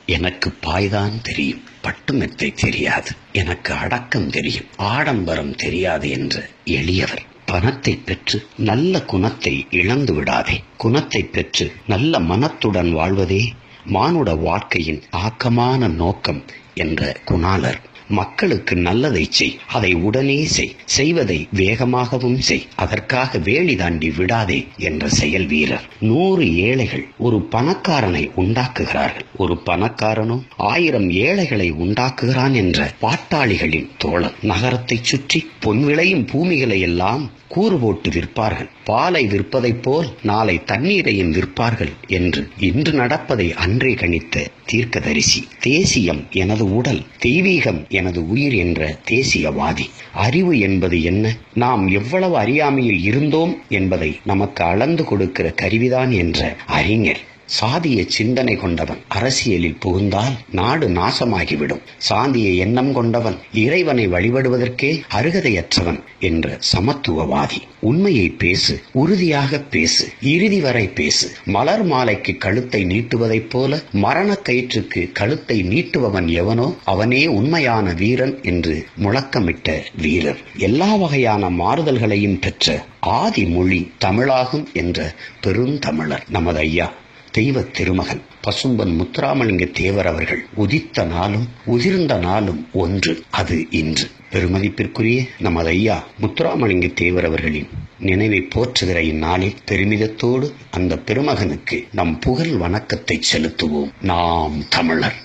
எனக்கு பாய்தான் தெரியும், பட்டுமெத்தை தெரியாது. எனக்கு அடக்கம் தெரியும், ஆடம்பரம் தெரியாது என்ற எளியவர். பணத்தை பெற்று நல்ல குணத்தை இழந்து விடாதே. குணத்தை பெற்று நல்ல மனத்துடன் வாழ்வதே மானுட வாழ்க்கையின் ஆக்கமான நோக்கம் என்ற குணாளர். மக்களுக்கு நல்லதை செய், அதை உடனே செய், செய்வதை வேகமாகவும் செய், அதற்காக வேலி தாண்டி விடாதே என்ற செயல் வீரர். 100 ஏழைகள் ஒரு பணக்காரனை உண்டாக்குகிறார்கள், ஒரு பணக்காரனும் 1000 ஏழைகளை உண்டாக்குகிறான் என்ற பாட்டாளிகளின் தோழர். நகரத்தை சுற்றி பொன் விளையும் பூமிகளை எல்லாம் கூறு போட்டு விற்பார்கள். பாலை விற்பதைப் போல் நாளை தண்ணீரையும் விற்பார்கள் என்று இன்று நடப்பதை அன்றே கணித்த தீர்க்கதரிசி. தேசியம் எனது உடல், தெய்வீகம் எனது உயிர் என்ற தேசியவாதி. அறிவு என்பது என்ன? நாம் எவ்வளவு அறியாமையில் இருந்தோம் என்பதை நமக்கு அளந்து கொடுக்கிற கருவிதான் என்ற அறிஞர். சாதிய சிந்தனை கொண்டவன் அரசியலில் புகுந்தால் நாடு நாசமாகிவிடும். சாதிய எண்ணம் கொண்டவன் இறைவனை வழிபடுவதற்கே அருகதையற்றவன் என்ற சமத்துவவாதி. உண்மையை பேசு, உறுதியாக பேசு, இறுதி வரை பேசு. மலர் மாலைக்கு கழுத்தை நீட்டுவதைப் போல மரணக்கயிற்றுக்கு கழுத்தை நீட்டுபவன் எவனோ அவனே உண்மையான வீரன் என்று முழக்கமிட்ட வீரர். எல்லா வகையான மாறுதல்களையும் பெற்ற ஆதி மொழி தமிழாகும் என்ற பெருந்தமிழர் நமது ஐயா தெய்வ திருமகன் பசும்பன் முத்துராமலிங்க தேவர் அவர்கள் உதித்த நாளும் உதிர்ந்த நாளும் ஒன்று, அது இன்று. பெருமதிப்பிற்குரிய நமது ஐயா முத்துராமலிங்க தேவர் அவர்களின் நினைவை போற்றுகிற இந்நாளில் பெருமிதத்தோடு அந்த பெருமகனுக்கு நம் புகழ் வணக்கத்தை செலுத்துவோம். நாம் தமிழர்.